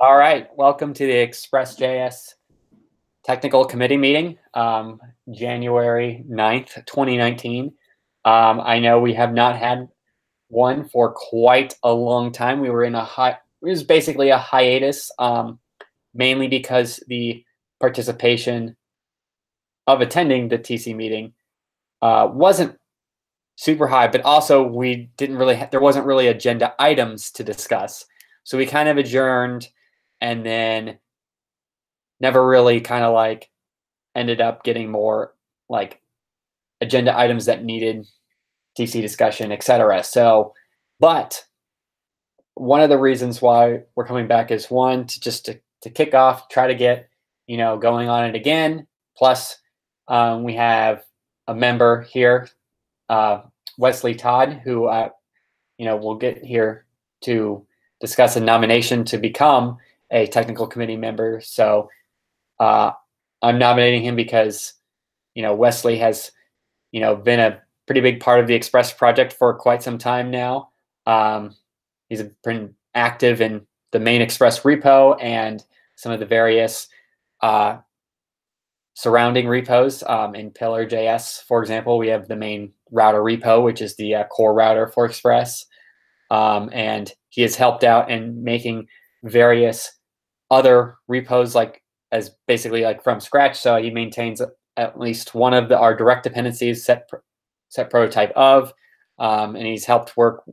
All right, welcome to the Express.js technical committee meeting, January 9th, 2019. I know we have not had one for quite a long time. We were in it was basically a hiatus, mainly because the participation of attending the TC meeting wasn't super high, but also we didn't really, there wasn't really agenda items to discuss. So we kind of adjourned and then never really kind of like ended up getting more like agenda items that needed TC discussion, etc. So, but one of the reasons why we're coming back is one to kick off, try to get going on it again. Plus, we have a member here, Wesley Todd, who will get here to discuss a nomination to become a technical committee member. So I'm nominating him because Wesley has been a pretty big part of the Express project for quite some time now. He's been active in the main Express repo and some of the various surrounding repos. In Pillar.js, for example, we have the main router repo, which is the core router for Express. And he has helped out in making various other repos as basically like from scratch. So he maintains at least one of our direct dependencies set prototype of, and he's helped work,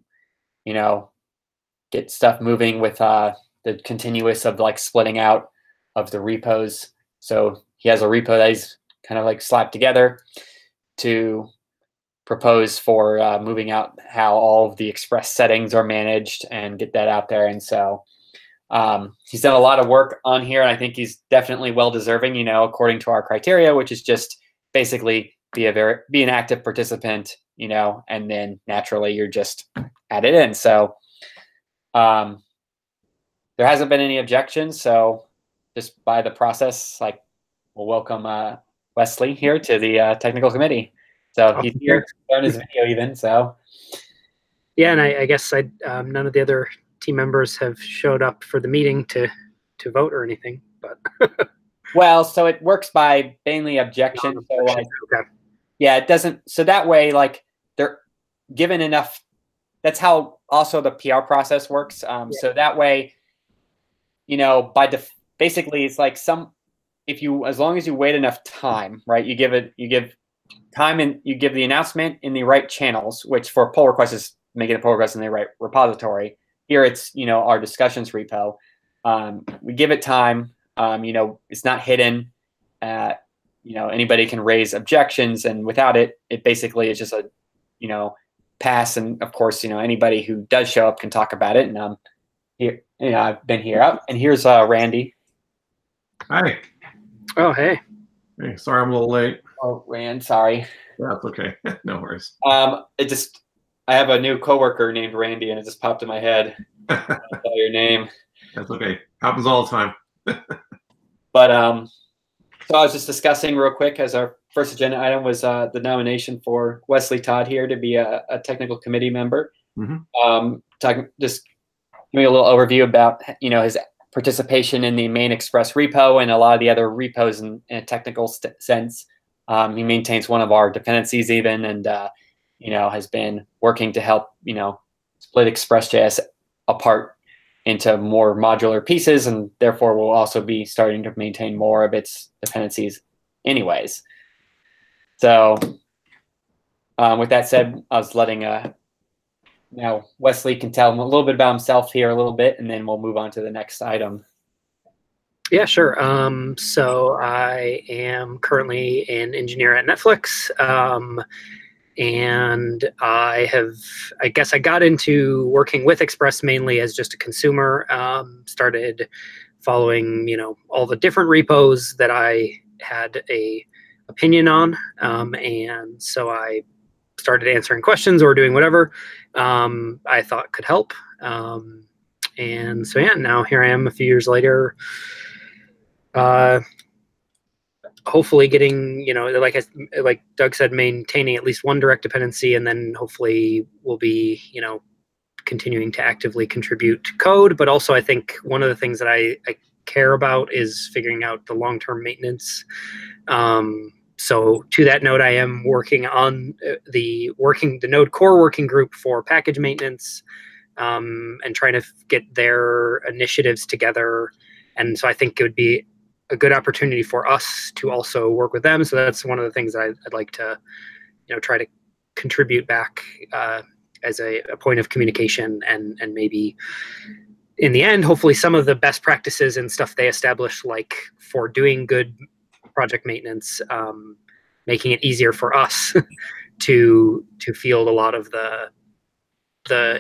get stuff moving with the continuous of like splitting out of the repos. So he has a repo that he's kind of like slapped together to propose for moving out how all of the Express settings are managed and get that out there. And so he's done a lot of work on here, and I think he's definitely well deserving, according to our criteria, which is just basically be an active participant, and then naturally you're just added in. So there hasn't been any objections. So just by the process, we'll welcome Wesley here to the technical committee. So he's here on his video even. So yeah, and I guess none of the other team members have showed up for the meeting to vote or anything, but well, so it works by mainly objection. So okay. Yeah, it doesn't. So that way, they're given enough. That's how also the PR process works. So that way, basically it's like as long as you wait enough time, right? You give time and you give the announcement in the right channels, which for pull requests is making a pull request in the right repository. Here it's, our discussions repo. We give it time. It's not hidden. Anybody can raise objections, and without it, it basically is just a, pass. And of course, anybody who does show up can talk about it. And here, I've been here. And here's Randy. Hi. Oh, hey. Hey, sorry I'm a little late. Oh, Rand, sorry. Yeah, that's okay. No worries. I have a new coworker named Randy, and it just popped in my head. I don't know your name. That's okay. Happens all the time. But so I was just discussing real quick, as our first agenda item was the nomination for Wesley Todd here to be a technical committee member. Mm-hmm. Just give me a little overview about his participation in the main Express repo and a lot of the other repos in a technical sense. He maintains one of our dependencies even, and has been working to help split Express.js apart into more modular pieces, and therefore will also be starting to maintain more of its dependencies anyways. So with that said, I was letting now Wesley can tell him a little bit about himself here a little bit, and then we'll move on to the next item. Yeah, sure. So I am currently an engineer at Netflix. And I guess I got into working with Express mainly as just a consumer, started following, all the different repos that I had a opinion on. And so I started answering questions or doing whatever I thought could help. And so, yeah, now here I am a few years later, hopefully getting, like Doug said, maintaining at least one direct dependency, and then hopefully we'll be, continuing to actively contribute code, but also I think one of the things that I care about is figuring out the long-term maintenance. So to that note, I am working on the Node core working group for package maintenance, and trying to get their initiatives together. And so I think it would be a good opportunity for us to also work with them. So that's one of the things that I'd like to, try to contribute back as a point of communication, and maybe in the end, hopefully some of the best practices and stuff they establish, like for doing good project maintenance, making it easier for us to field a lot of the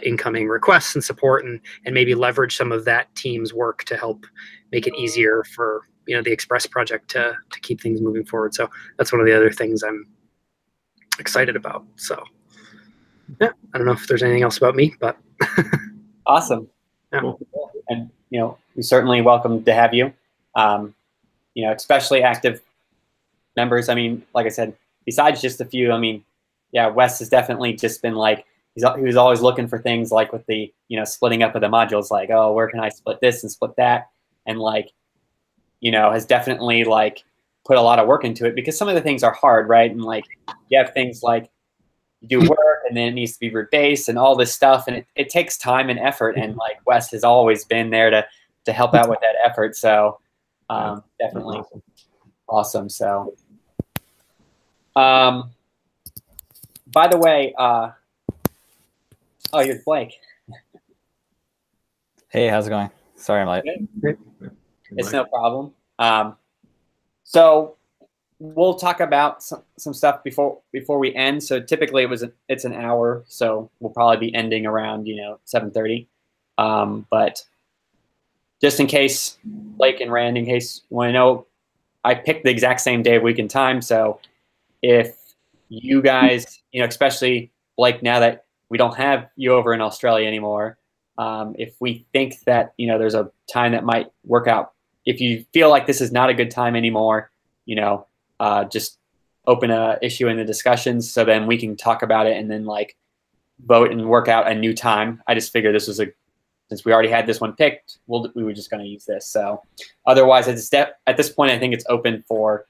incoming requests and support, and maybe leverage some of that team's work to help make it easier for the Express project to keep things moving forward. So that's one of the other things I'm excited about. So yeah, I don't know if there's anything else about me, but Awesome. Yeah. Cool. And we're certainly welcome to have you. Especially active members. I mean, like I said, besides just a few, I mean, yeah, Wes has definitely just been like, he was always looking for things like with the splitting up of the modules, like, oh, where can I split this and split that, and like, has definitely like put a lot of work into it, because some of the things are hard, right? And like, you have things like you do work and then it needs to be rebased and all this stuff, and it takes time and effort, and like Wes has always been there to help out with that effort. So definitely awesome. So by the way, oh, you're Blake. Hey, how's it going? Sorry I'm late. It's no problem. So we'll talk about some stuff before we end. So typically it's an hour, so we'll probably be ending around 7:30. But just in case, Blake and Rand, in case you want to know, I picked the exact same day of week and time. So if you guys, especially Blake, now that we don't have you over in Australia anymore, if we think that there's a time that might work out, if you feel like this is not a good time anymore, just open a issue in the discussions, so then we can talk about it and then like vote and work out a new time. I just figured this was since we already had this one picked, we were just going to use this. So otherwise, at this point, I think it's open for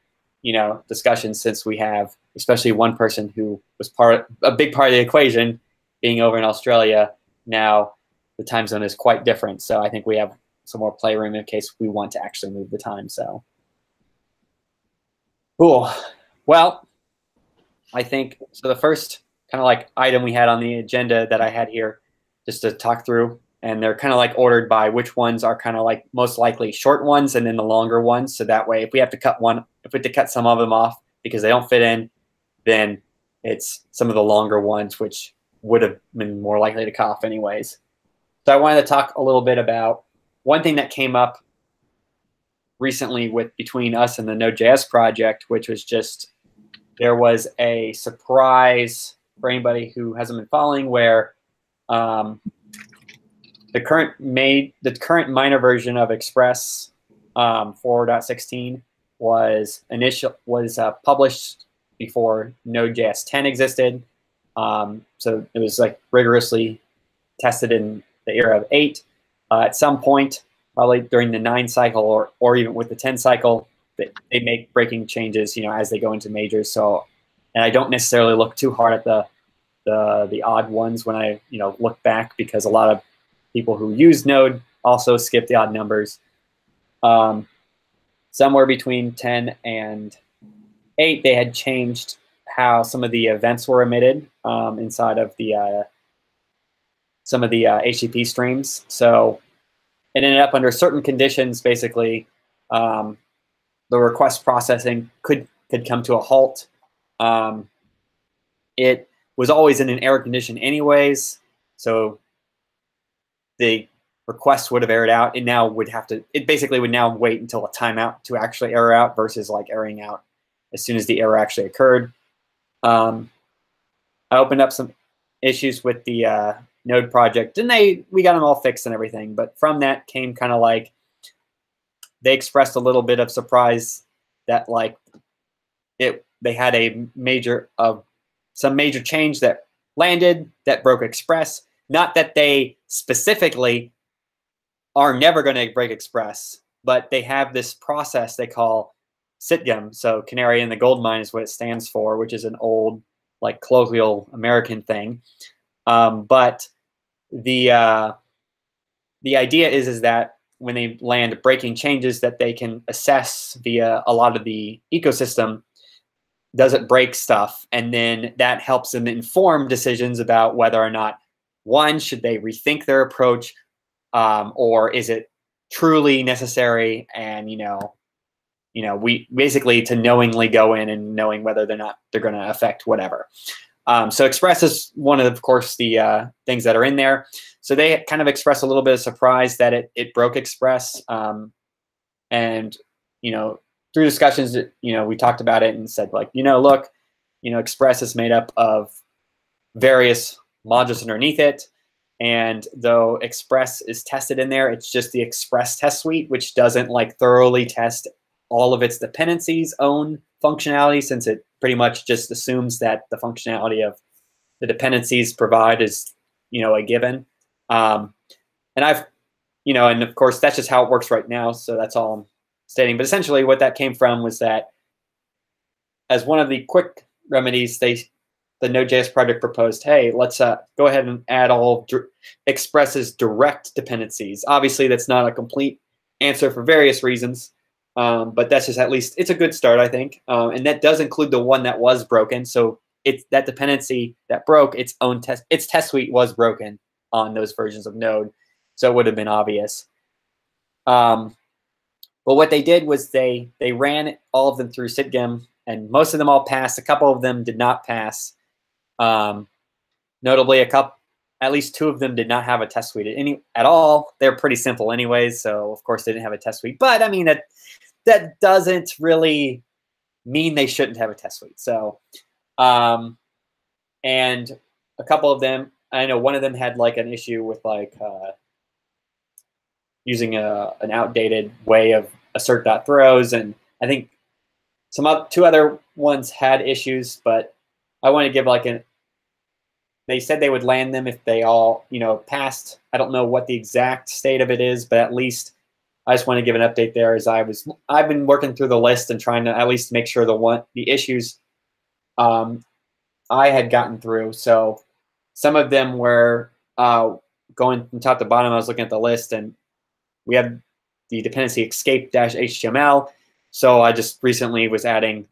discussion, since we have especially one person who was a big part of the equation, being over in Australia. Now the time zone is quite different, so I think we have some more playroom in case we want to actually move the time. So cool. Well, I think so. The first kind of like item we had on the agenda that I had here just to talk through, and they're kind of like ordered by which ones are kind of like most likely short ones and then the longer ones. So that way, if we have to cut some of them off because they don't fit in, then it's some of the longer ones which would have been more likely to cut off anyways. So I wanted to talk a little bit about one thing that came up recently between us and the Node.js project, which was just, there was a surprise for anybody who hasn't been following, where the current minor version of Express 4.16 was published before Node.js 10 existed. So it was like rigorously tested in the era of 8. At some point, probably during the 9 cycle or even with the 10 cycle, they make breaking changes, as they go into majors. So, and I don't necessarily look too hard at the odd ones when I look back, because a lot of people who use Node also skip the odd numbers. Somewhere between 10 and 8, they had changed how some of the events were emitted inside of some of the HTTP streams. So it ended up under certain conditions, basically, the request processing could come to a halt. It was always in an error condition anyways, so the request would have errored out. It basically would now wait until a timeout to actually error out, versus like erroring out as soon as the error actually occurred. I opened up some issues with the Node project, and we got them all fixed and everything. But from that came kind of like, they expressed a little bit of surprise that like they had some major change that landed that broke Express, not that they specifically are never going to break Express, but they have this process they call SITGM. So Canary in the Gold Mine is what it stands for, which is an old, like, colloquial American thing. But the idea is that when they land breaking changes that they can assess via a lot of the ecosystem, does it break stuff? And then that helps them inform decisions about whether or not, one, should they rethink their approach, or is it truly necessary? And we basically to knowingly go in and knowing whether they're going to affect whatever. So Express is one of course, the things that are in there. So they kind of expressed a little bit of surprise that it broke Express. And, through discussions, we talked about it and said, like, look, Express is made up of various modules underneath it. And though Express is tested in there, it's just the Express test suite, which doesn't like thoroughly test all of its dependencies' own functionality, since it pretty much just assumes that the functionality of the dependencies provide is, a given. And and of course, that's just how it works right now. So that's all I'm stating. But essentially what that came from was that as one of the quick remedies, the Node.js project proposed, hey, let's go ahead and add all Express's direct dependencies. Obviously, that's not a complete answer for various reasons. But that's just, at least it's a good start, I think. And that does include the one that was broken. So it's that dependency that broke its test suite was broken on those versions of Node. So it would have been obvious. But what they did was they ran all of them through SITGM, and most of them all passed. A couple of them did not pass. Notably, at least 2 of them did not have a test suite at all. They're pretty simple anyways, so of course they didn't have a test suite. But I mean, that doesn't really mean they shouldn't have a test suite. So, and a couple of them, I know one of them had like an issue with like using an outdated way of assert.throws, and I think 2 other ones had issues. But I want to give like they said they would land them if they all passed. I don't know what the exact state of it is, but at least I just want to give an update there, as I've been working through the list and trying to at least make sure the issues I had gotten through. So some of them were going from top to bottom. I was looking at the list, and we have the dependency escape-html. So I just recently was adding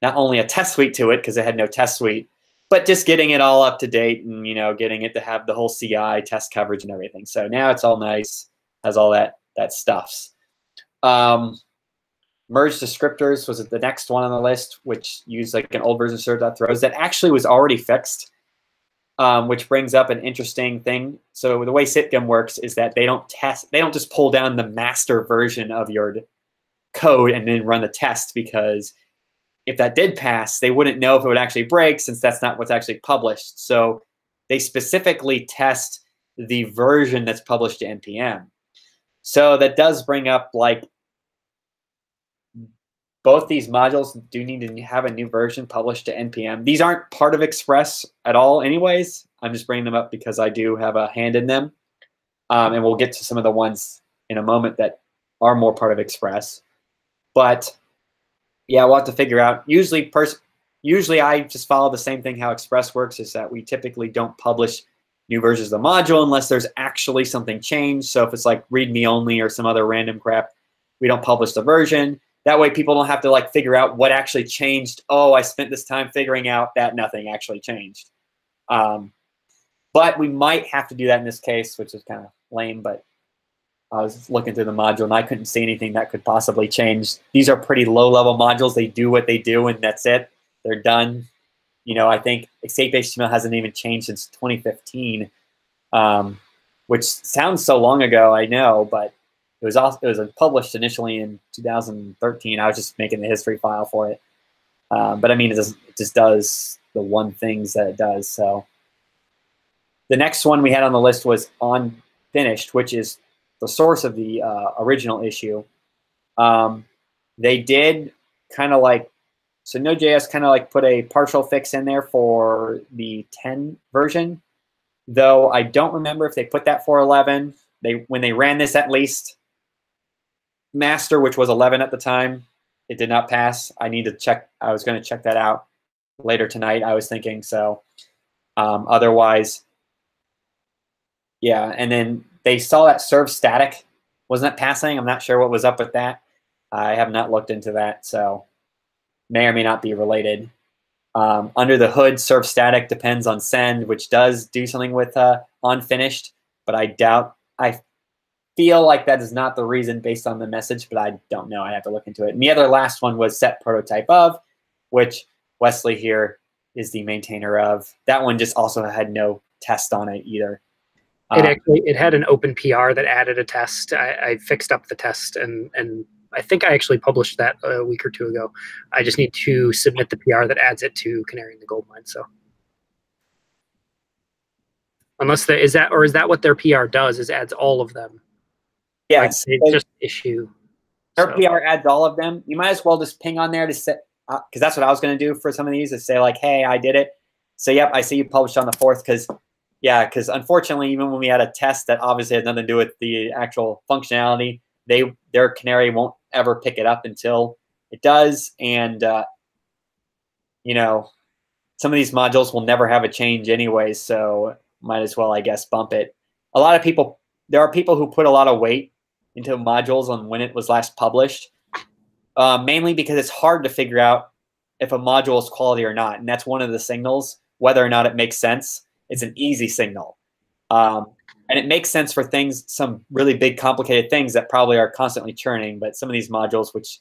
not only a test suite to it because it had no test suite, but just getting it all up to date and getting it to have the whole CI test coverage and everything. So now it's all nice, has all that stuffs. Merge descriptors was the next one on the list, which used like an old version of serve.throws that actually was already fixed, which brings up an interesting thing. So the way SITGM works is that they don't just pull down the master version of your code and then run the test, because if that did pass, they wouldn't know if it would actually break, since that's not what's actually published. So they specifically test the version that's published to NPM. So that does bring up, like, both these modules do need to have a new version published to NPM. These aren't part of Express at all anyways. I'm just bringing them up because I do have a hand in them. And we'll get to some of the ones in a moment that are more part of Express. But yeah, we'll have to figure out. Usually I just follow the same thing how Express works, is that we typically don't publish new versions of the module unless there's actually something changed. So if it's like README only or some other random crap, we don't publish the version. That way people don't have to like figure out what actually changed. Oh, I spent this time figuring out that nothing actually changed. But we might have to do that in this case, which is kind of lame, but I was looking through the module and I couldn't see anything that could possibly change. These are pretty low-level modules. They do what they do, and that's it. They're done. I think escape.html hasn't even changed since 2015, which sounds so long ago, I know, but it was published initially in 2013. I was just making the history file for it. But I mean, it just does the one things that it does. So the next one we had on the list was onFinished, which is the source of the original issue. They did kind of like, so Node.js kind of like put a partial fix in there for the 10 version. though I don't remember if they put that for 11. When they ran this at least master, which was 11 at the time, it did not pass. I need to check. I was going to check that out later tonight, I was thinking. So otherwise, yeah. And then they saw that serve static wasn't passing. I'm not sure what was up with that. I have not looked into that, so may or may not be related. Under the hood, serve static depends on send, which does do something with unfinished, but I feel like that is not the reason based on the message, but I don't know. I have to look into it. And the other last one was set prototype of, which Wesley here is the maintainer of. That one just also had no test on it either. It had an open PR that added a test. I fixed up the test, and I think I actually published that a week or two ago. I just need to submit the PR that adds it to Canary in the Gold Mine. So, unless is that what their PR does? Is adds all of them? Yes, like they just issue. Their PR adds all of them. You might as well just ping on there to say, because that's what I was going to do for some of these, is say like, hey, I did it. So yep, I see you published on the 4th, because unfortunately, even when we had a test that obviously had nothing to do with the actual functionality, their Canary won't ever pick it up until it does. And, you know, some of these modules will never have a change anyway, so might as well, I guess, bump it. There are people who put a lot of weight into modules on when it was last published, mainly because it's hard to figure out if a module is quality or not. And that's one of the signals, whether or not it makes sense. It's an easy signal. And it makes sense for things, some really big, complicated things that probably are constantly churning. But some of these modules which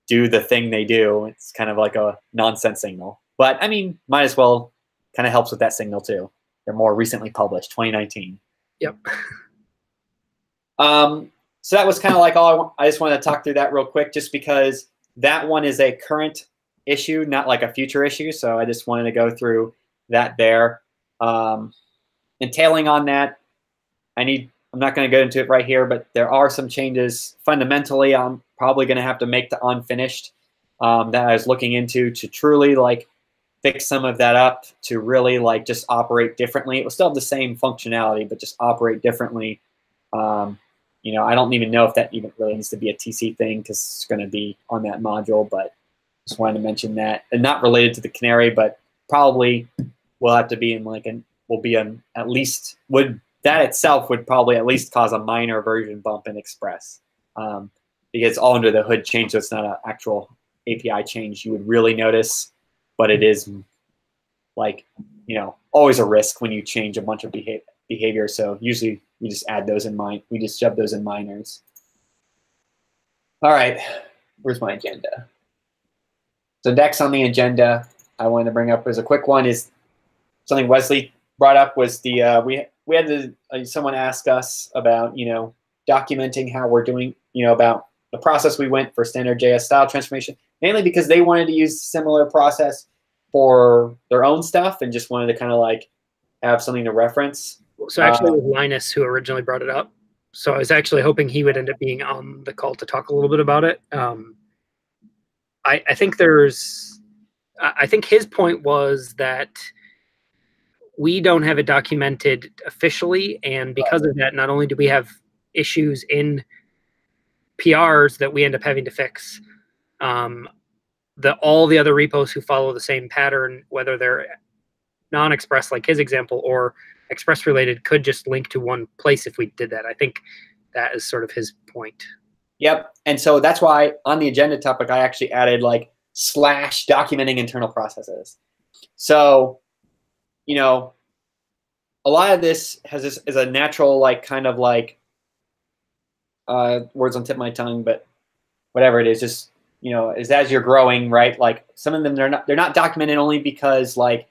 do the thing they do, it's kind of like a nonsense signal. But, I mean, might as well kind of helps with that signal, too. They're more recently published, 2019. Yep. So that was kind of like all I just wanted to talk through that real quick, just because that one is a current issue, not like a future issue. So I just wanted to go through that there. Entailing on that, I'm not going to go into it right here, but there are some changes. Fundamentally, I'm probably going to have to make the unfinished that I was looking into to truly like fix some of that up to really like just operate differently. It will still have the same functionality, but just operate differently. You know, I don't even know if that even really needs to be a TC thing because it's going to be on that module, but just wanted to mention that. And not related to the Canary, but probably will have to be in like at least that itself would probably at least cause a minor version bump in Express, because it's all under the hood change, so it's not an actual API change you would really notice, but it is like, you know, always a risk when you change a bunch of behavior. So usually we just add those in mind. We just shove those in minors. All right, where's my agenda? So next on the agenda, I wanted to bring up as a quick one is something Wesley brought up was the we had someone ask us about, you know, documenting how we're doing, you know, about the process we went for standard JS style transformation, mainly because they wanted to use similar process for their own stuff and just wanted to kind of like have something to reference. So actually, it was Linus who originally brought it up. So I was actually hoping he would end up being on the call to talk a little bit about it. I think his point was that we don't have it documented officially, and because of that, not only do we have issues in PRs that we end up having to fix, all the other repos who follow the same pattern, whether they're non-Express like his example or Express related, could just link to one place if we did that. I think that is sort of his point. Yep. And so that's why on the agenda topic, I actually added like / documenting internal processes. So, you know, a lot of this is a natural, like, kind of like words on the tip of my tongue, but whatever it is, just, you know, is as you're growing, right? Like some of them, they're not documented only because, like,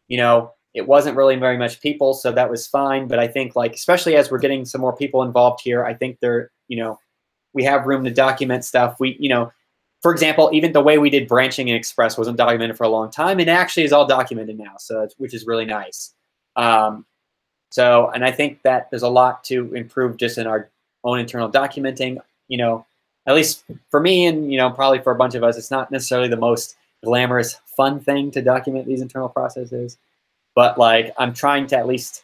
you know, it wasn't really very much people, so that was fine. But I think, like, especially as we're getting some more people involved here, I think you know, we have room to document stuff. You know, for example, even the way we did branching in Express wasn't documented for a long time, and actually is all documented now, so which is really nice. And I think that there's a lot to improve just in our own internal documenting. You know, at least for me, and you know, probably for a bunch of us, it's not necessarily the most glamorous, fun thing to document these internal processes. but like I'm trying to at least.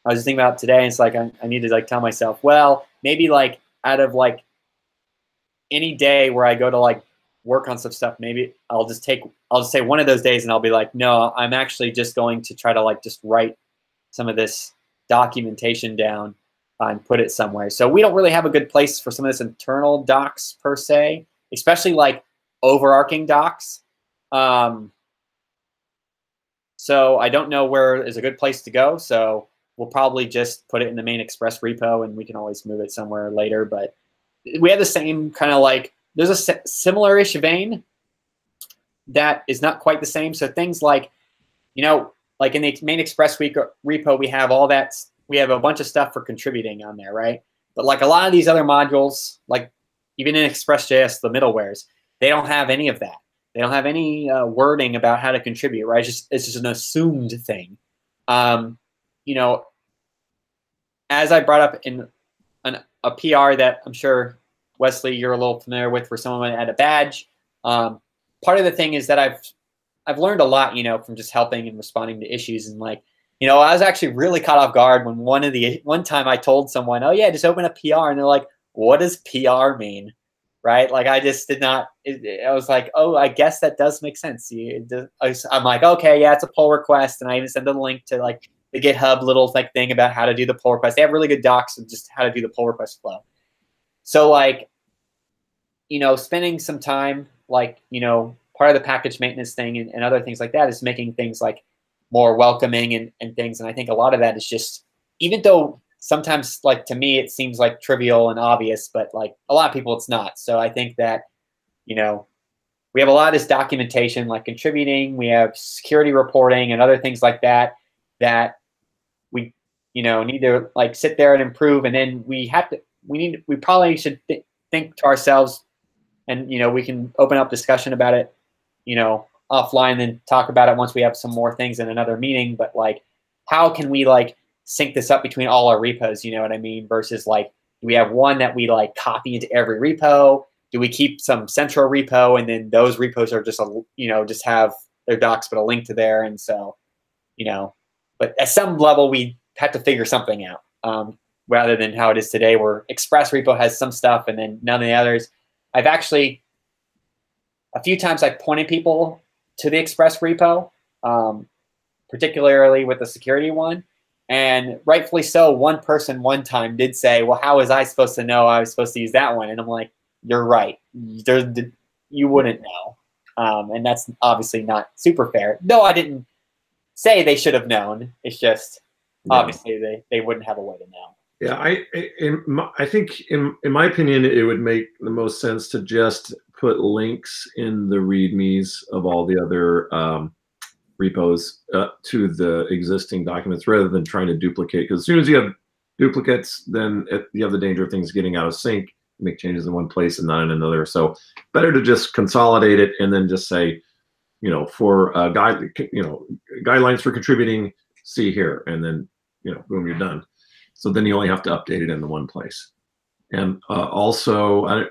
I was just thinking about it today, and it's like I need to like tell myself, well, maybe like out of like any day where I go to like work on some stuff, maybe I'll just say one of those days and I'll be like, no, I'm actually just going to try to like just write some of this documentation down and put it somewhere. So we don't really have a good place for some of this internal docs per se, especially like overarching docs. So I don't know where is a good place to go. So we'll probably just put it in the main Express repo, and we can always move it somewhere later. But we have the same kind of like, there's a similar-ish vein that is not quite the same. So things like, you know, like in the main Express repo, we have all that, we have a bunch of stuff for contributing on there, right? But like a lot of these other modules, like even in Express.js, the middlewares, they don't have any of that. They don't have any wording about how to contribute, right? It's just an assumed thing. You know, as I brought up in a PR that I'm sure, Wesley, you're a little familiar with, for someone at a badge. Part of the thing is that I've learned a lot, you know, from just helping and responding to issues. And like, you know, I was actually really caught off guard when one time I told someone, oh yeah, just open a PR, and they're like, what does PR mean? Right? Like I just did not. I was like, oh, I guess that does make sense. I'm like, okay, yeah, it's a pull request, and I even sent them a link to like the GitHub little like thing about how to do the pull request. They have really good docs of just how to do the pull request flow. So like, you know, spending some time, like, you know, part of the package maintenance thing and other things like that is making things like more welcoming and things. And I think a lot of that is just, even though sometimes like to me it seems like trivial and obvious, but like a lot of people it's not. So I think that, you know, we have a lot of this documentation like contributing, we have security reporting and other things like that we, you know, need to like sit there and improve. And then we probably should think to ourselves, and, you know, we can open up discussion about it, you know, offline, then talk about it once we have some more things in another meeting. But like, how can we like sync this up between all our repos? You know what I mean? Versus like, do we have one that we like copy into every repo? Do we keep some central repo, and then those repos are just, you know, just have their docs but a link to there? And so, you know, but at some level we have to figure something out, rather than how it is today, where Express repo has some stuff and then none of the others. I've actually, a few times I've pointed people to the Express repo, particularly with the security one. And rightfully so, one person one time did say, well, how was I supposed to know I was supposed to use that one? And I'm like, you're right. You wouldn't know. And that's obviously not super fair. No, I didn't say they should have known. It's just, obviously they wouldn't have a way to know. Yeah, I think in my opinion, it would make the most sense to just put links in the READMEs of all the other repos to the existing documents, rather than trying to duplicate. Because as soon as you have duplicates, then you have the danger of things getting out of sync. You make changes in one place and not in another. So better to just consolidate it and then just say, you know, for guidelines for contributing, see here, and then, you know, boom, you're done. So then you only have to update it in the one place. And also, I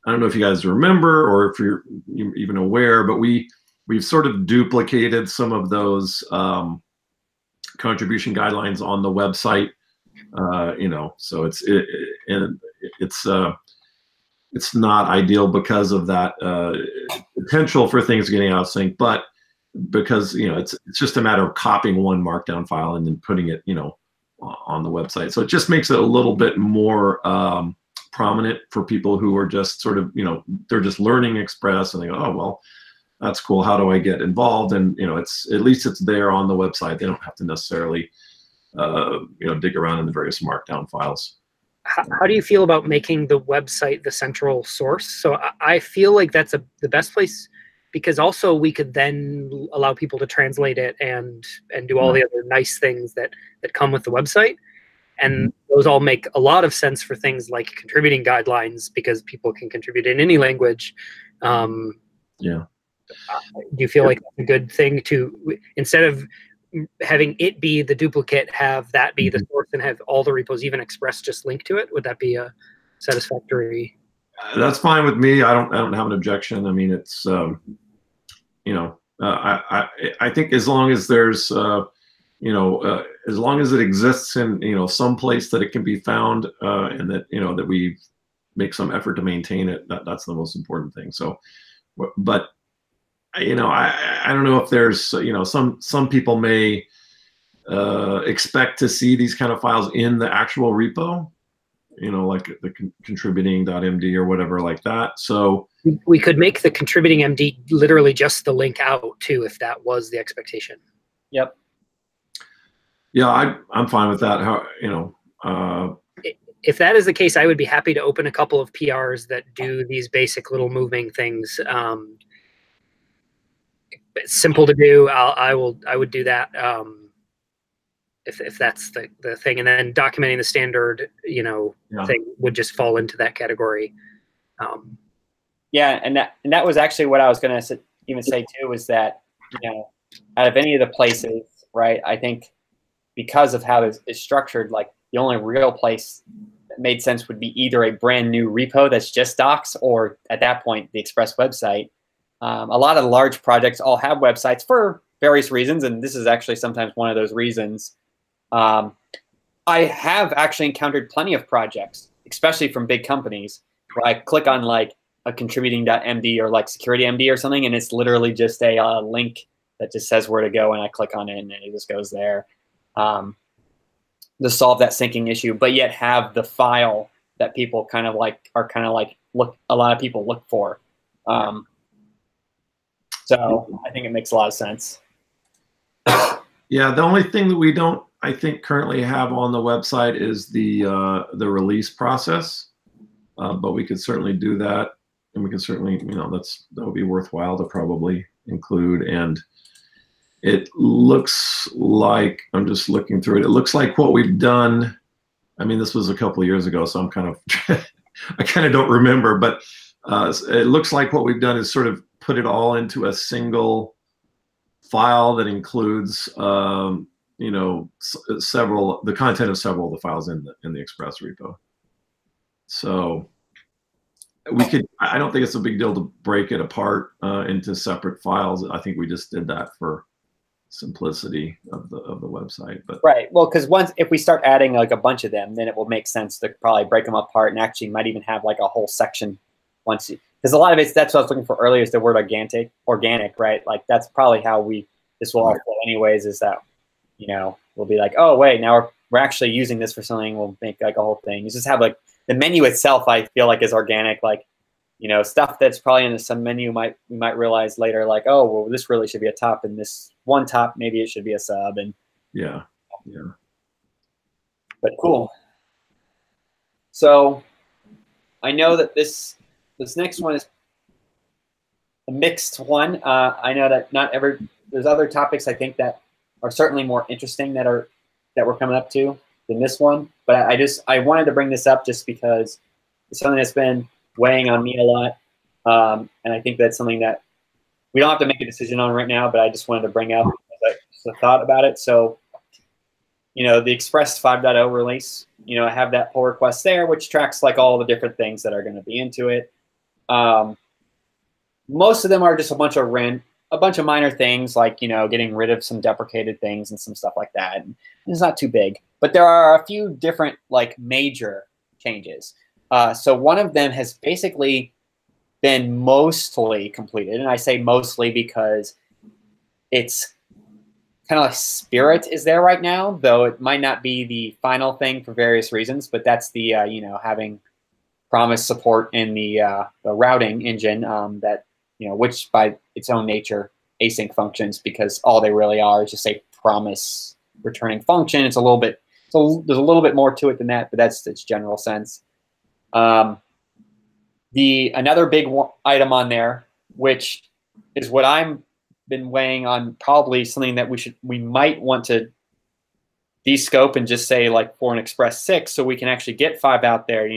don't know if you guys remember or if you're even aware, but we've sort of duplicated some of those contribution guidelines on the website. You know, so it's not ideal because of that potential for things getting out of sync, but because, you know, it's just a matter of copying one markdown file and then putting it, you know, on the website. So it just makes it a little bit more prominent for people who are just sort of, you know, they're just learning Express and they go, oh, well, that's cool. How do I get involved? And, you know, it's, at least it's there on the website. They don't have to necessarily, you know, dig around in the various markdown files. How do you feel about making the website the central source? So I feel like that's the best place, because also we could then allow people to translate it and do all the other nice things that come with the website. And those all make a lot of sense for things like contributing guidelines, because people can contribute in any language. Yeah. Do you feel like that's a good thing to, instead of having it be the duplicate, have that be the source and have all the repos, even Express, just link to it? Would that be a satisfactory? That's fine with me. I don't have an objection. I mean, it's, you know, I think as long as there's as long as it exists in some place that it can be found, and that that we make some effort to maintain it, that's the most important thing. So, but I don't know if there's some people may expect to see these kind of files in the actual repo, like the contributing.md or whatever like that. So we could make the contributing MD literally just the link out too, if that was the expectation. Yep. Yeah, I'm fine with that. If that is the case, I would be happy to open a couple of PRs that do these basic little moving things. It's simple to do. I would do that. If that's the thing, and then documenting the standard, thing would just fall into that category. Yeah, and that was actually what I was going to even say too, is that out of any of the places, right? I think because of how it's structured, like the only real place that made sense would be either a brand new repo that's just docs, or at that point the Express website. A lot of the large projects all have websites for various reasons, and this is actually sometimes one of those reasons. I have actually encountered plenty of projects, especially from big companies, where I click on like a contributing.md or like security.md or something, and it's literally just a link that just says where to go, and I click on it and it just goes there to solve that syncing issue, but yet have the file that people a lot of people look for. So I think it makes a lot of sense. Yeah, the only thing that we don't, I think, currently have on the website is the release process, but we could certainly do that, and we can certainly, that would be worthwhile to probably include. And it looks like, I'm just looking through it, it looks like what we've done, I mean, this was a couple of years ago, so I'm kind of, I kind of don't remember, but it looks like what we've done is sort of put it all into a single file that includes, the content of several of the files in the Express repo. So we could, I don't think it's a big deal to break it apart into separate files. I think we just did that for simplicity of the website. But right, well, because if we start adding like a bunch of them, then it will make sense to probably break them apart, and actually might even have like a whole section because a lot of that's what I was looking for earlier, is the word organic, right? Like that's probably how this will all flow anyways, is that we'll be like, oh wait, now we're actually using this for something. We'll make like a whole thing. You just have like the menu itself, I feel like, is organic. Like stuff that's probably in the sub menu we might realize later, like, oh well, this really should be a top, and this one top maybe it should be a sub, and yeah. But cool. So I know that this next one is a mixed one. I know that there's other topics I think that are certainly more interesting that we're coming up to than this one. But I wanted to bring this up just because it's something that's been weighing on me a lot, and I think that's something that we don't have to make a decision on right now. But I just wanted to bring up just a thought about it. So, the Express 5.0 release, I have that pull request there, which tracks like all the different things that are going to be into it. Most of them are just a bunch of minor things, like getting rid of some deprecated things and some stuff like that. And it's not too big, but there are a few different like major changes. So one of them has basically been mostly completed, and I say mostly because it's kind of like Spirit is there right now, though it might not be the final thing for various reasons. But that's the having promise support in the routing engine that which by its own nature async functions, because all they really are is just a promise returning function. It's a little bit, so there's a little bit more to it than that, but that's its general sense. Another big item on there, which is what I'm been weighing on, probably something that we might want to descope and just say like for an Express 6, so we can actually get 5 out there,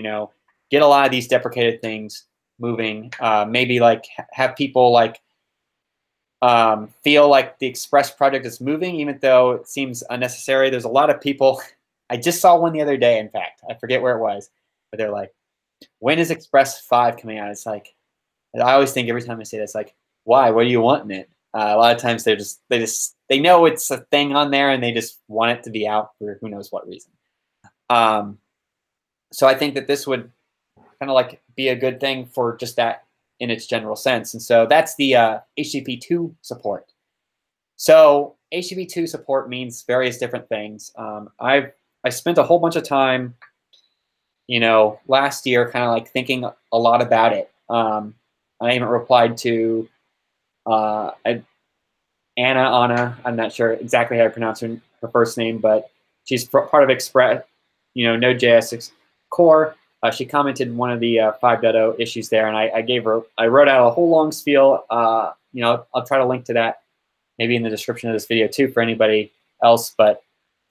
get a lot of these deprecated things moving, maybe like have people like feel like the Express project is moving, even though it seems unnecessary. There's a lot of people, I just saw one the other day, in fact, I forget where it was, but they're like, when is Express 5 coming out? It's like, I always think every time I say this, like, why? What do you want in it? A lot of times they know it's a thing on there and they just want it to be out for who knows what reason. So I think that this would kind of like be a good thing for just that in its general sense. And so that's the HTTP2 support. So HTTP2 support means various different things. I spent a whole bunch of time, last year kind of like thinking a lot about it. I even replied to Anna, I'm not sure exactly how to pronounce her first name, but she's part of Express, Node.js core. She commented one of the 5.0 issues there, and I wrote out a whole long spiel. I'll try to link to that maybe in the description of this video too for anybody else. But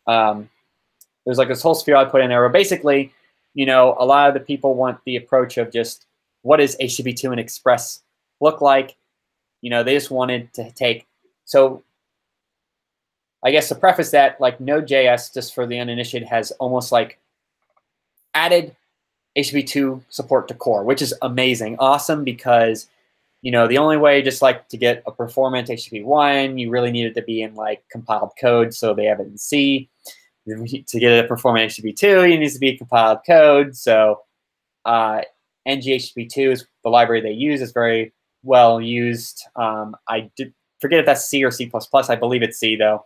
there's like this whole spiel I put in there where basically, a lot of the people want the approach of just what does HTTP2 and Express look like? They just wanted to take. So I guess to preface that, like Node.js, just for the uninitiated, has almost like added HTTP2 support to core, which is amazing, awesome, because the only way just like to get a performant HTTP1, you really need it to be in like compiled code, so they have it in C. To get a performant HTTP2, it needs to be compiled code. So NGHTTP2 is the library they use. Is very well used. I did forget if that's C or C++. I believe it's C though.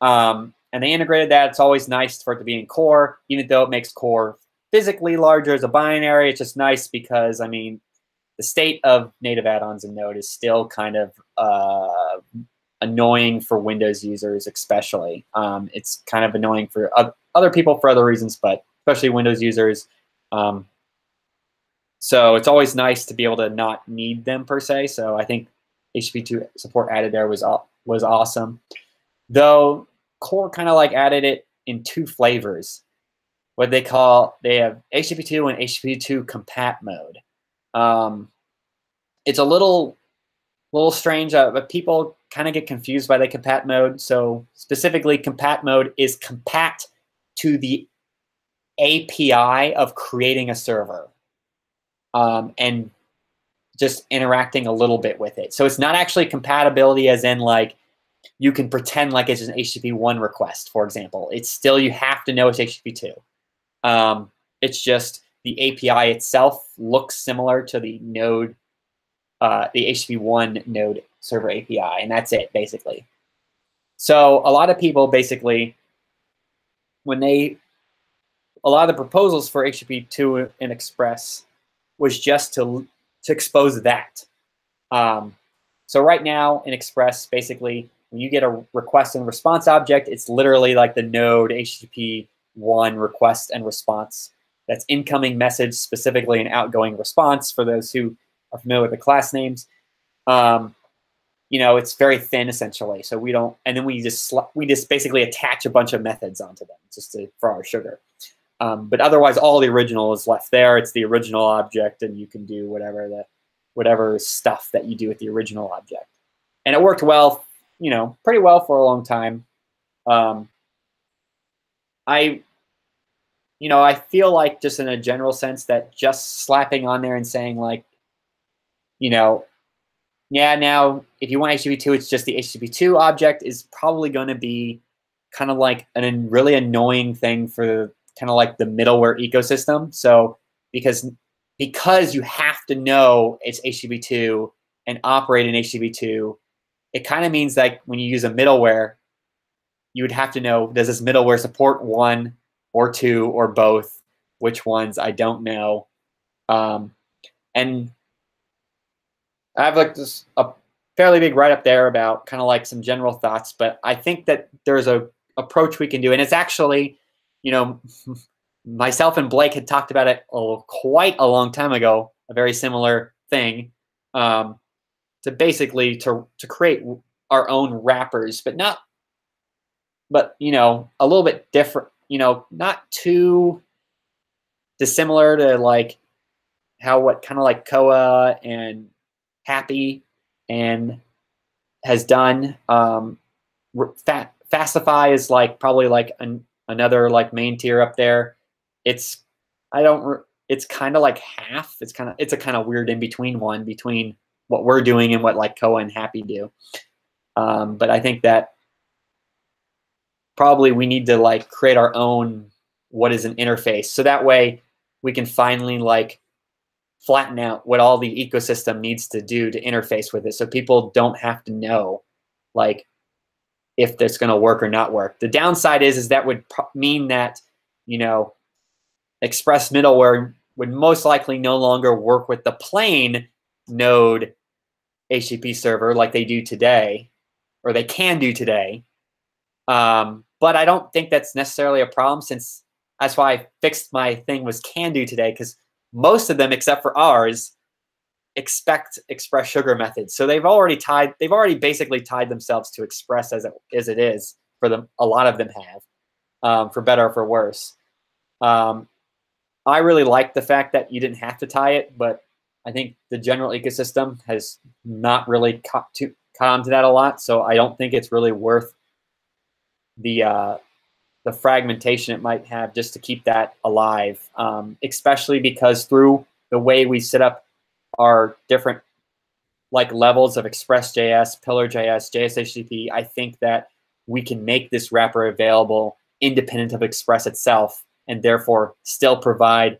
And they integrated that. It's always nice for it to be in core, even though it makes core physically larger as a binary. It's just nice because, the state of native add-ons in Node is still kind of annoying for Windows users especially. It's kind of annoying for other people for other reasons, but especially Windows users. So it's always nice to be able to not need them per se. So I think HTTP2 support added there was awesome. Though core kind of like added it in two flavors. What they have HTTP2 and HTTP2 compat mode. It's a little strange, but people kind of get confused by the compat mode. So specifically, compat mode is compat to the API of creating a server and just interacting a little bit with it. So it's not actually compatibility as in like you can pretend like it's an HTTP1 request, for example. It's still, you have to know it's HTTP2. It's just the API itself looks similar to the node, the HTTP1 node server API, and that's it basically. So a lot of people basically, a lot of the proposals for HTTP2 and Express was just to expose that. So right now in Express, basically, when you get a request and response object, it's literally like the node HTTP1 request and response. That's incoming message, specifically an outgoing response for those who are familiar with the class names. It's very thin essentially. So we don't, and then we just basically attach a bunch of methods onto them just for our sugar. But otherwise, all the original is left there. It's the original object, and you can do whatever stuff that you do with the original object. And it worked well, pretty well for a long time. I feel like just in a general sense that just slapping on there and saying like, yeah, now if you want HTTP2, it's just the HTTP2 object is probably going to be kind of like a really annoying thing for kind of like the middleware ecosystem. So because you have to know it's HTTP2 and operate in HTTP2, it kind of means like when you use a middleware, you would have to know, does this middleware support 1 or 2 or both? Which ones? I don't know. And I have like a fairly big write-up there about kind of like some general thoughts, but I think that there's a approach we can do, and it's actually, myself and Blake had talked about it quite a long time ago, a very similar thing, to basically to create our own wrappers, but a little bit different, not too dissimilar to like what kind of like Koa and Happy and has done. Fastify is like probably like another like main tier up there. It's kind of like half. It's a kind of weird in between one between what we're doing and what like Koa and Happy do. But I think that probably we need to like create our own what is an interface, so that way we can finally like flatten out what all the ecosystem needs to do to interface with it, so people don't have to know like if that's going to work or not work. The downside is that would mean that, you know, Express middleware would most likely no longer work with the plain node HTTP server like they do today, or they can do today. But I don't think that's necessarily a problem, since that's why I fixed my thing was can do today, because most of them, except for ours, expect Express sugar methods. So they've already basically tied themselves to Express as it is for them. A lot of them have, for better or for worse. I really like the fact that you didn't have to tie it, but I think the general ecosystem has not really caught on to that a lot. So I don't think it's really worth the fragmentation it might have just to keep that alive, especially because through the way we set up our different like levels of Express.js, Pillar.js, JS-HTTP, I think that we can make this wrapper available independent of Express itself, and therefore still provide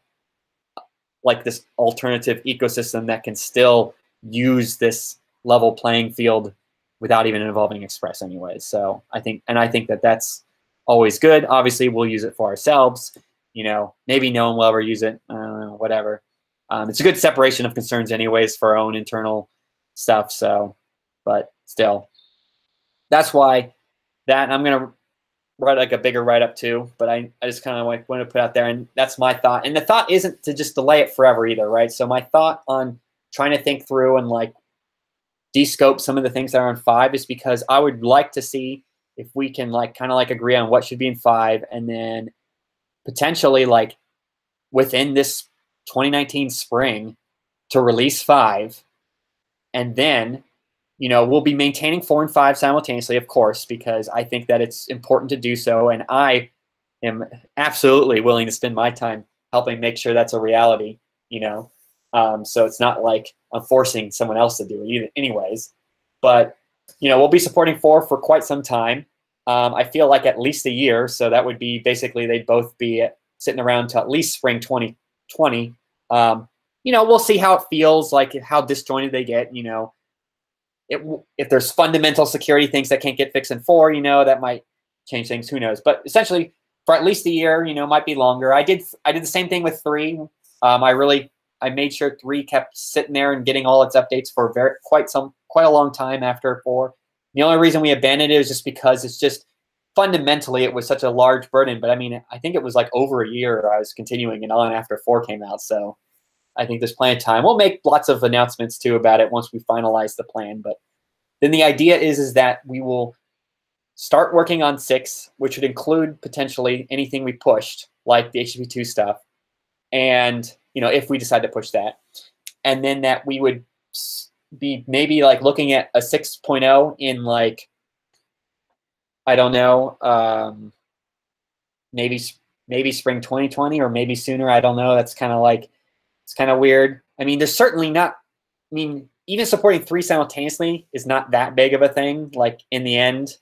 like this alternative ecosystem that can still use this level playing field without even involving Express anyways. So I think that that's always good. Obviously, we'll use it for ourselves. You know, maybe no one will ever use it. I don't know, whatever. It's a good separation of concerns anyways for our own internal stuff. So, but still, that's why that I'm going to write like a bigger write-up too, but I just kind of like want to put out there, and that's my thought. And the thought isn't to just delay it forever either, right? So my thought on trying to think through and like descope some of the things that are in 5 is because I would like to see if we can like kind of like agree on what should be in 5, and then potentially like within this 2019 spring to release 5, and then, you know, we'll be maintaining 4 and 5 simultaneously, of course, because I think that it's important to do so, and I am absolutely willing to spend my time helping make sure that's a reality, you know. So it's not like I'm forcing someone else to do it either, anyways. But, you know, we'll be supporting 4 for quite some time. I feel like at least a year, so that would be basically they'd both be sitting around to at least spring 2020. You know, we'll see how it feels, like how disjointed they get, you know. If there's fundamental security things that can't get fixed in 4, you know, that might change things. Who knows? But essentially, for at least a year, you know, might be longer. I did the same thing with 3. I made sure 3 kept sitting there and getting all its updates for quite a long time after 4. The only reason we abandoned it was just because it's just fundamentally it was such a large burden. But I mean, I think it was like over a year I was continuing it on after 4 came out. So I think there's plenty of time. We'll make lots of announcements too about it once we finalize the plan. But then the idea is that we will start working on 6, which would include potentially anything we pushed, like the HTTP2 stuff, and, you know, if we decide to push that, and then that we would be maybe like looking at a 6.0 in like, I don't know, maybe spring 2020 or maybe sooner. I don't know. That's kind of like, it's kind of weird. I mean, there's certainly not, I mean, even supporting 3 simultaneously is not that big of a thing, like in the end.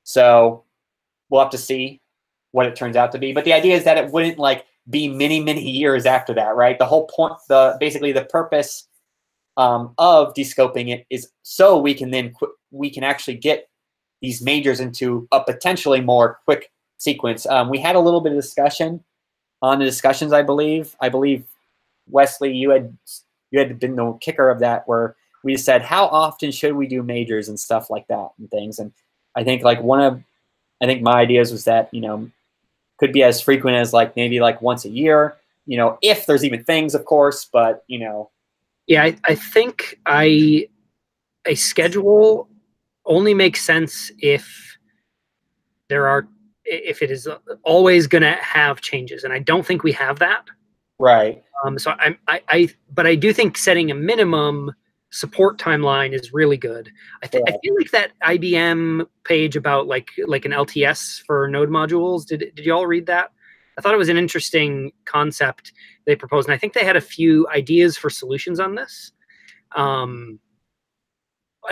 So we'll have to see what it turns out to be. But the idea is that it wouldn't like be many, many years after that, right? The whole point, basically the purpose of descoping it is so we can then we can actually get these majors into a potentially more quick sequence. We had a little bit of discussion on the discussions, I believe. I believe, Wesley, you had been the kicker of that, where we just said, how often should we do majors and stuff like that and things. And I think like I think my ideas was that, you know, could be as frequent as like maybe like once a year, you know, if there's even things, of course, but, you know. Yeah, I think a schedule only makes sense if if it is always going to have changes, and I don't think we have that. Right. So but I do think setting a minimum support timeline is really good. I feel like that IBM page about like an LTS for node modules. Did you all read that? I thought it was an interesting concept they proposed, and I think they had a few ideas for solutions on this.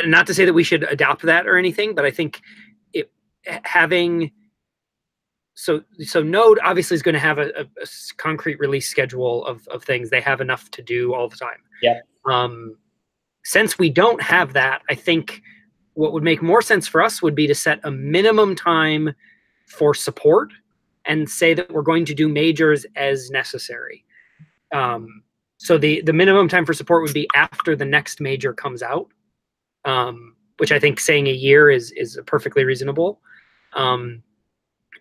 not to say that we should adopt that or anything, but I think having so Node obviously is going to have a concrete release schedule of things. They have enough to do all the time. Yeah. Since we don't have that, I think what would make more sense for us would be to set a minimum time for support and say that we're going to do majors as necessary. So the minimum time for support would be after the next major comes out, which I think saying a year is perfectly reasonable.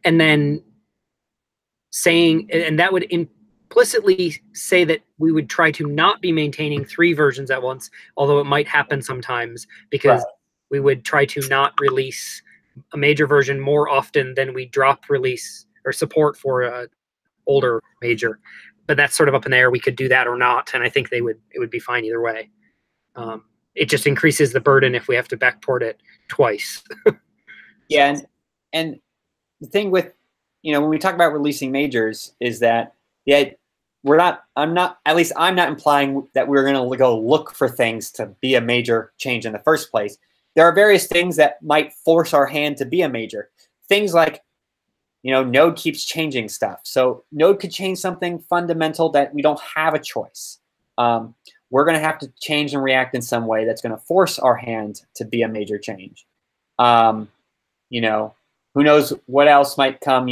And then saying, and that would implicitly say that we would try to not be maintaining 3 versions at once, although it might happen sometimes, because we would try to not release a major version more often than we drop release or support for a older major. But that's sort of up in the air. We could do that or not, and I think it would be fine either way. It just increases the burden if we have to backport it twice. Yeah, and the thing with, when we talk about releasing majors is that, I'm not implying that we're going to go look for things to be a major change in the first place. There are various things that might force our hand to be a major. Things like, Node keeps changing stuff. So Node could change something fundamental that we don't have a choice. We're going to have to change and react in some way that's going to force our hand to be a major change. Who knows what else might come,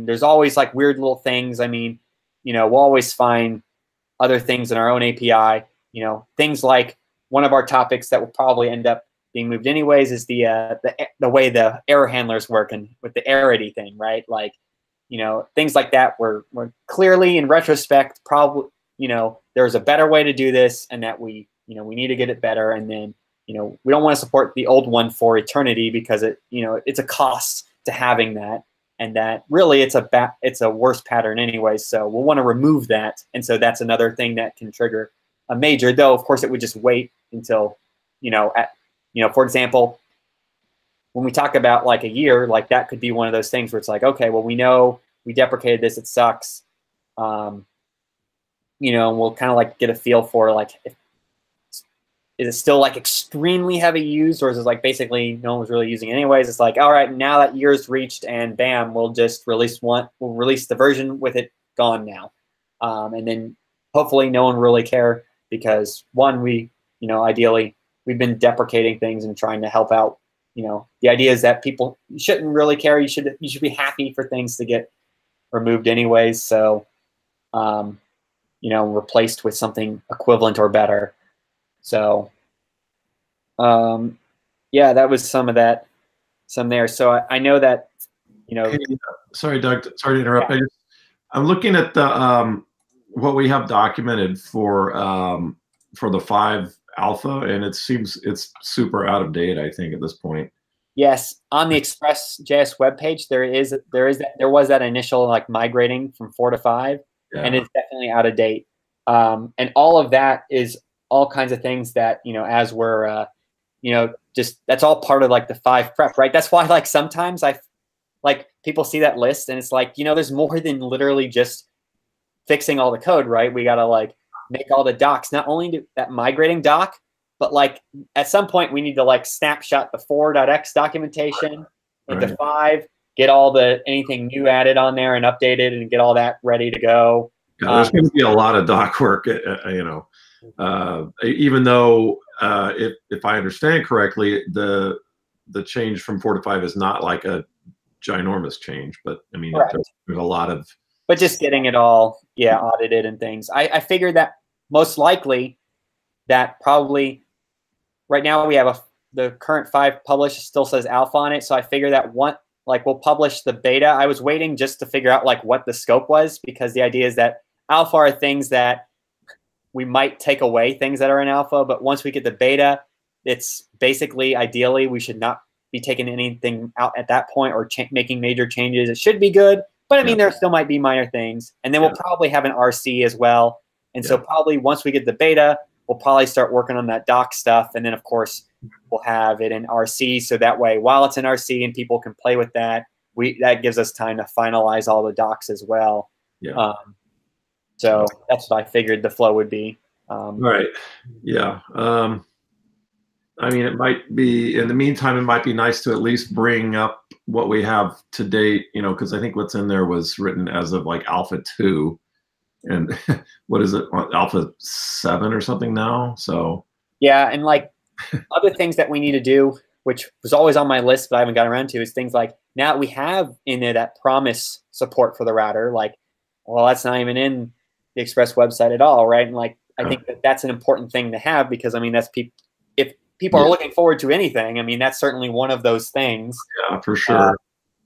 there's always like weird little things. We'll always find other things in our own API, things like one of our topics that will probably end up being moved anyways is the way the error handlers work and with the arity thing, right? Like, things like that were clearly in retrospect, probably, there's a better way to do this and that we need to get it better. And then, we don't want to support the old one for eternity because it's a cost to having that, and that really it's a worse pattern anyway. So we'll want to remove that, and so that's another thing that can trigger a major. Though of course it would just wait until for example, when we talk about like a year, like that could be one of those things where it's like, okay, well we know we deprecated this, it sucks, and we'll kind of like get a feel for like is it still like extremely heavy used, or is it like basically no one was really using it anyways? It's like, all right, now that year's reached and bam, we'll just release we'll release the version with it gone now. And then hopefully no one really care because one, ideally we've been deprecating things and trying to help out. The idea is that people shouldn't really care. You should be happy for things to get removed anyways. So, replaced with something equivalent or better. So, yeah, that was some there. So I know that, Hey, sorry, Doug, sorry to interrupt. Yeah. I'm looking at the what we have documented for the 5 alpha, and it seems it's super out of date, I think, at this point. Yes, on the Express.js webpage, there was that initial like migrating from 4 to 5, and it's definitely out of date. And all of that is all kinds of things that, as we're, just that's all part of like the 5 prep, right? That's why like sometimes people see that list and it's like, there's more than literally just fixing all the code, right? We got to like make all the docs, not only that migrating doc, but like at some point we need to like snapshot the 4.x documentation into 5, get all anything new added on there and updated and get all that ready to go. Yeah, there's going to be a lot of doc work, even though if I understand correctly, the change from 4 to 5 is not like a ginormous change, but I mean, there's a lot of. But just getting it all, audited and things. I figured that most likely that probably right now we have the current 5 published still says alpha on it. So I figured that we'll publish the beta. I was waiting just to figure out like what the scope was, because the idea is that alpha are things that we might take away things that are in alpha, but once we get the beta, it's basically ideally we should not be taking anything out at that point or making major changes. It should be good, but I mean there still might be minor things. And then we'll probably have an RC as well. And so probably once we get the beta, we'll probably start working on that doc stuff. And then of course we'll have it in RC. So that way, while it's in RC and people can play with that, that gives us time to finalize all the docs as well. Yeah. So that's what I figured the flow would be. Right. Yeah. I mean, it might be, in the meantime, it might be nice to at least bring up what we have to date, because I think what's in there was written as of like Alpha 2. And what is it, Alpha 7 or something now? So yeah, and like other things that we need to do, which was always on my list, but I haven't got around to, is things like now we have in there that promise support for the router. Like, well, that's not even in the Express website at all, right? And like, I think that that's an important thing to have because I mean, that's if people are looking forward to anything, I mean, that's certainly one of those things. Yeah, for sure,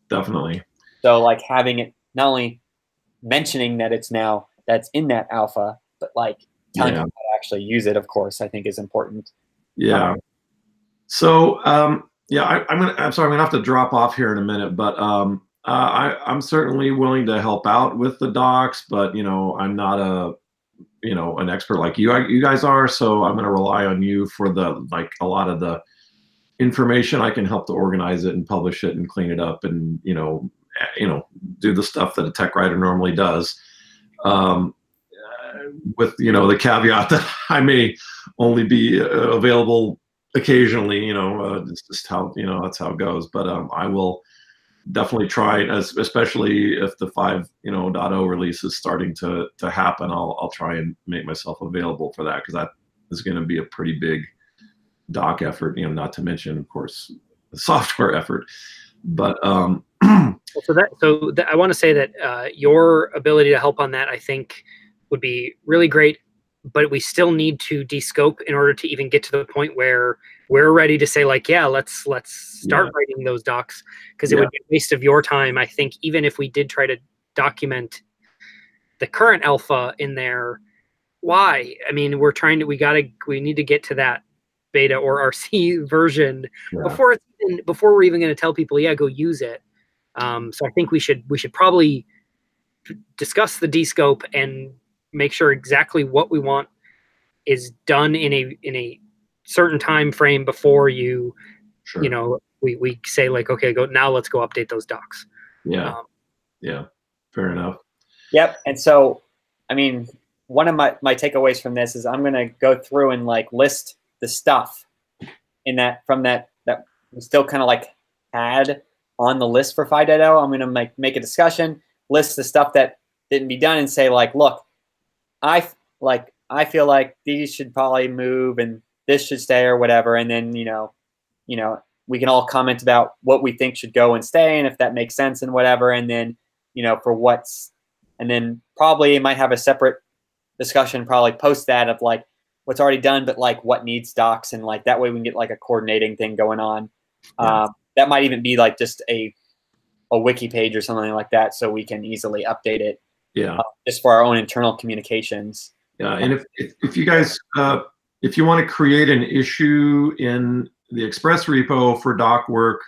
definitely. So like having it not only mentioning that it's now that's in that alpha, but like telling people how to actually use it, of course, I think is important. Yeah. So yeah, I'm sorry, I'm gonna have to drop off here in a minute, but I'm certainly willing to help out with the docs, but I'm not an expert like you guys are, so I'm gonna rely on you for a lot of the information. I can help to organize it and publish it and clean it up and do the stuff that a tech writer normally does. With the caveat that I may only be available occasionally, it's just how that's how it goes. But I will definitely try, especially if the 5.0 release is starting to happen. I'll try and make myself available for that because that is going to be a pretty big doc effort. Not to mention, of course, the software effort. But so I want to say that your ability to help on that, I think, would be really great, but we still need to descope in order to even get to the point where we're ready to say like, yeah, let's start writing those docs, because it would be a waste of your time. I think even if we did try to document the current alpha in there, why? I mean, we need to get to that beta or RC version before we're even going to tell people, yeah, go use it. So I think we should probably discuss the descope and make sure exactly what we want is done in a certain time frame before we say like, okay, let's go update those docs. Yeah, fair enough. Yep. And so I mean, one of my takeaways from this is I'm going to go through and like list the stuff in that we still kind of like had on the list for 5.0. I'm going to make a discussion, list the stuff that didn't be done, and say like, look, I feel like these should probably move and this should stay or whatever. And then we can all comment about what we think should go and stay and if that makes sense and whatever. And then and then probably might have a separate discussion, probably post that of like what's already done, but like what needs docs, and like that way we can get like a coordinating thing going on. That might even be like just a wiki page or something like that, so we can easily update it. Just for our own internal communications. And if you guys if you want to create an issue in the Express repo for doc work,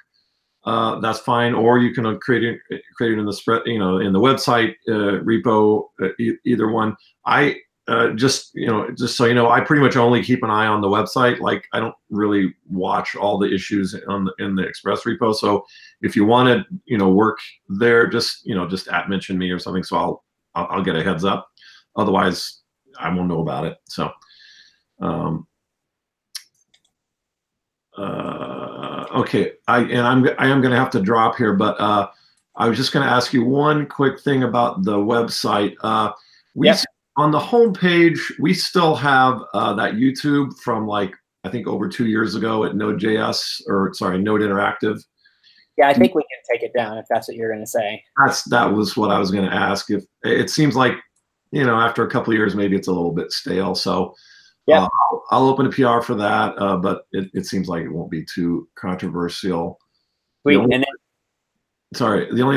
that's fine, or you can create it in the spread, in the website repo, either one. I just so you know, I pretty much only keep an eye on the website. Like I don't really watch all the issues in the Express repo. So if you want to work there, just mention me or something, so I'll get a heads up. Otherwise, I won't know about it. So. Okay, I am going to have to drop here, but I was just going to ask you one quick thing about the website. On the home page, we still have that YouTube from like I think over 2 years ago at Node Interactive. Yeah, I think we can take it down if that's what you're going to say. That was what I was going to ask. If it seems like after a couple of years, maybe it's a little bit stale. So. Yeah, I'll open a PR for that, but it seems like it won't be too controversial. The only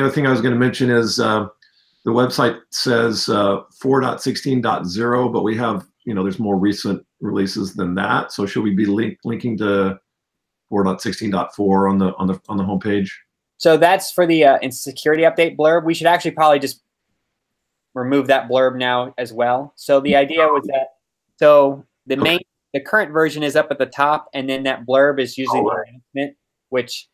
other thing I was going to mention is the website says 4.16.0, but we have there's more recent releases than that. So should we be linking to 4.16.4 on the homepage? So that's for the security update blurb. We should actually probably just remove that blurb now as well. So the idea was that the current version is up at the top, and then that blurb is usually the announcement, which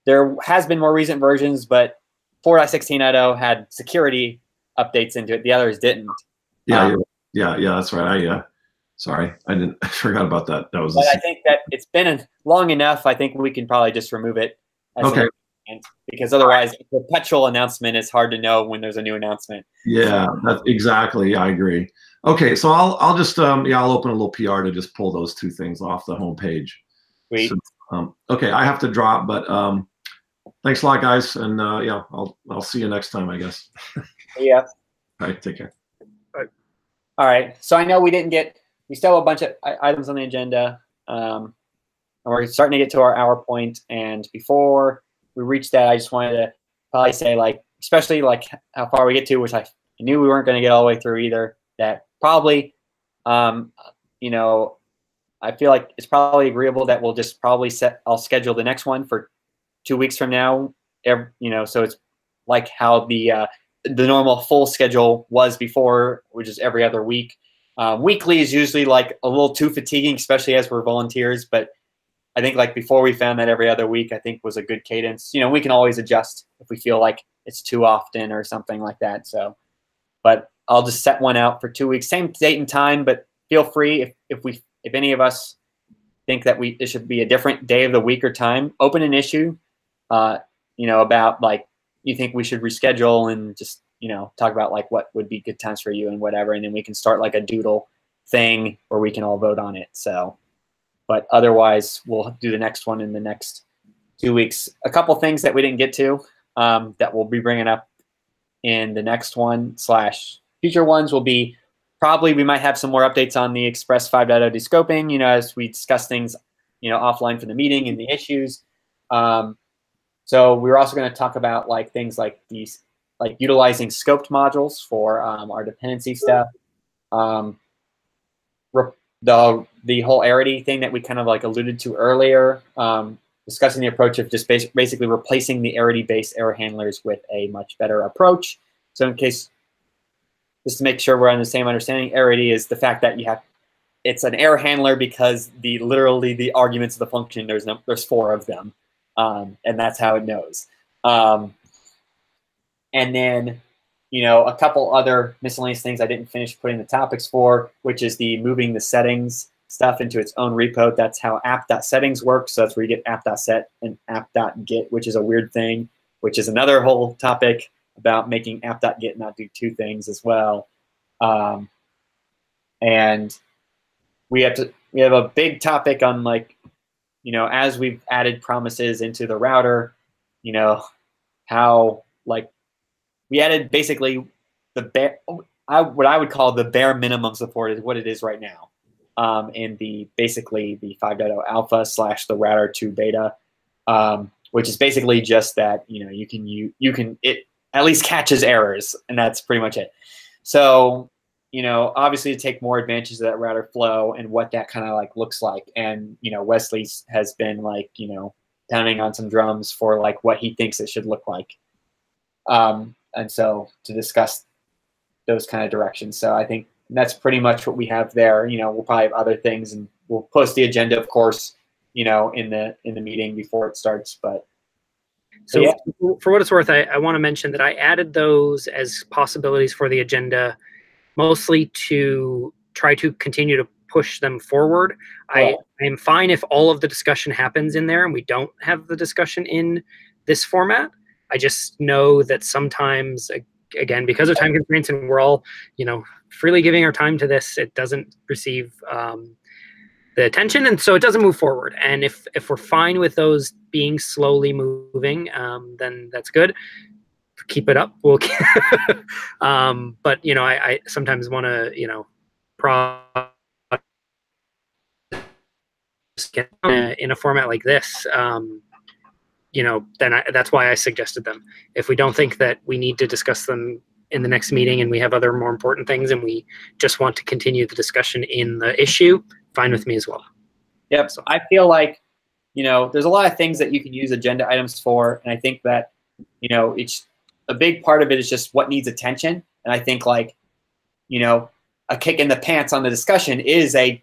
there has been more recent versions, but 4.16.0 had security updates into it. The others didn't. Yeah, that's right. Sorry, I forgot about that. That was. But I think that it's been long enough. I think we can probably just remove it. Okay. Because otherwise, a perpetual announcement is hard to know when there's a new announcement. Yeah, that's exactly. I agree. Okay, so I'll just I'll open a little PR to just pull those two things off the homepage. Sweet. So, okay, I have to drop, but thanks a lot, guys, and yeah, I'll see you next time, I guess. Yeah. All right, take care. All right. So I know we still have a bunch of items on the agenda. And we're starting to get to our hour point. And before we reach that, I just wanted to probably say, like, especially like how far we get to, which I knew we weren't going to get all the way through either, that probably, you know, I feel like it's probably agreeable that we'll just probably I'll schedule the next one for 2 weeks from now. So it's like how the normal full schedule was before, which is every other week. Weekly is usually like a little too fatiguing, especially as we're volunteers. But I think like before we found that every other week, I think was a good cadence. We can always adjust if we feel like it's too often or something like that. So, but I'll just set one out for 2 weeks, same date and time. But feel free if any of us think that it should be a different day of the week or time, open an issue, about like you think we should reschedule and just talk about like what would be good times for you and whatever, and then we can start like a doodle thing where we can all vote on it. So. But otherwise, we'll do the next one in the next 2 weeks. A couple things that we didn't get to that we'll be bringing up in the next one / future ones will be probably we might have some more updates on the Express 5.0 descoping, as we discuss things, offline for the meeting and the issues. So we're also going to talk about like things like these, like utilizing scoped modules for our dependency stuff. The whole arity thing that we kind of like alluded to earlier, discussing the approach of just basically replacing the arity-based error handlers with a much better approach. So in case, just to make sure we're on the same understanding, arity is the fact that it's an error handler because literally the arguments of the function, there's 4 of them, and that's how it knows. And then a couple other miscellaneous things I didn't finish putting the topics for, which is the moving the settings stuff into its own repo. That's how app.settings works. So that's where you get app.set and app.get, which is a weird thing, which is another whole topic about making app.get not do 2 things as well. And we have a big topic on like, as we've added promises into the router, how like we added basically what I would call the bare minimum support is what it is right now. In basically the 5.0 alpha / the router 2 beta, which is basically just that it at least catches errors, and that's pretty much it. So obviously to take more advantage of that router flow and what that kind of like looks like, and Wesley has been like pounding on some drums for like what he thinks it should look like, and so to discuss those kind of directions. So I think that's pretty much what we have there. We'll probably have other things, and we'll post the agenda, of course, in the meeting before it starts. But so yeah. For what it's worth, I want to mention that I added those as possibilities for the agenda, mostly to try to continue to push them forward. Right. I am fine if all of the discussion happens in there and we don't have the discussion in this format. I just know that sometimes, again, because of time constraints and we're all, freely giving our time to this, it doesn't receive the attention, and so it doesn't move forward. And if we're fine with those being slowly moving, then that's good. Keep it up. We'll but I sometimes want to in a format like this. Then that's why I suggested them. If we don't think that we need to discuss them in the next meeting and we have other more important things and we just want to continue the discussion in the issue, fine with me as well. Yep. So I feel like, there's a lot of things that you can use agenda items for. And I think that, it's a big part of it is just what needs attention. And I think like, a kick in the pants on the discussion is a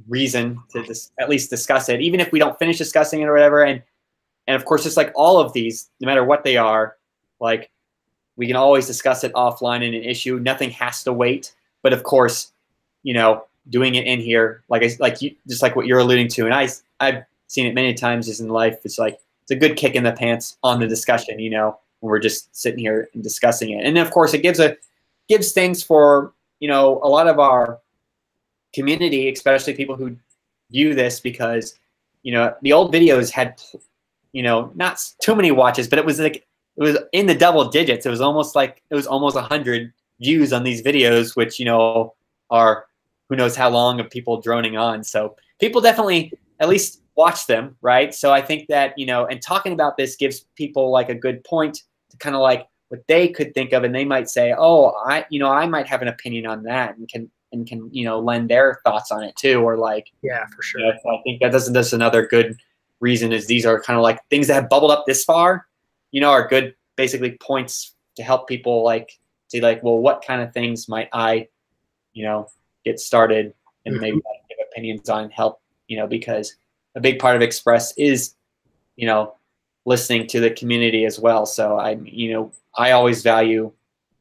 reason to at least discuss it, even if we don't finish discussing it or whatever. And of course, just like all of these, no matter what they are, like we can always discuss it offline in an issue. Nothing has to wait. But of course, doing it in here, just like what you're alluding to, and I've seen it many times just in life. It's like it's a good kick in the pants on the discussion, you know, when we're just sitting here and discussing it. And of course, it gives things for, you know, a lot of our community, especially people who view this, because, you know, the old videos had, you know, not too many watches, but it was in the double digits. It was almost 100 views on these videos, which, you know, are who knows how long of people droning on. So people definitely at least watch them, right? So I think that, you know, and talking about this gives people like a good point to kind of like what they could think of, and they might say, oh, I might have an opinion on that, and can you know, lend their thoughts on it too, or like, yeah, for sure. You know, so I think that's another good reason, is these are kind of like things that have bubbled up this far, you know, are good basically points to help people like see like, well, what kind of things might I, you know, get started and maybe give opinions on, help, you know, because a big part of Express is, you know, listening to the community as well. So I always value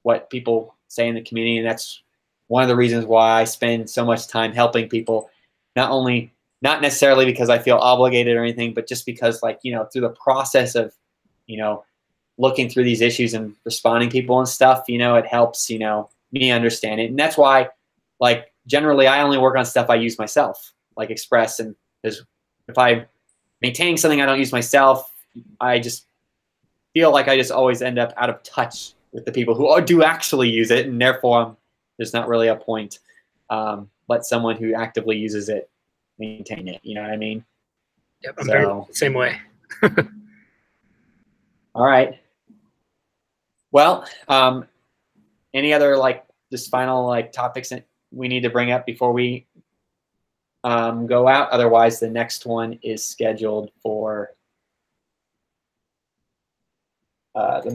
what people say in the community, and that's one of the reasons why I spend so much time helping people, not necessarily because I feel obligated or anything, but just because, like, you know, through the process of, you know, looking through these issues and responding to people and stuff, you know, it helps, you know, me understand it. And that's why, like, generally I only work on stuff I use myself, like Express. And if I'm maintaining something I don't use myself, I just feel like I just always end up out of touch with the people who do actually use it, and therefore there's not really a point. Let someone who actively uses it maintain it. You know what I mean? Yep, I'm very same way. All right. Well, any other like just final like topics that we need to bring up before we go out? Otherwise, the next one is scheduled for the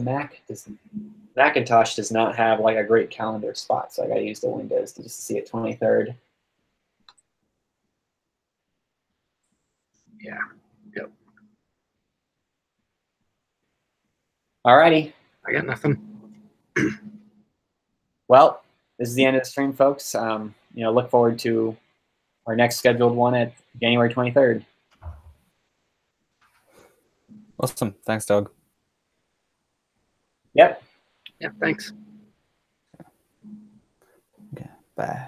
Macintosh does not have like a great calendar spot, so I got to use the Windows to just see it 23rd. Yeah. Yep. All righty. I got nothing. Well, this is the end of the stream, folks. You know, look forward to our next scheduled one at January 23rd. Awesome. Thanks, Doug. Yep. Yeah, thanks. Okay, bye.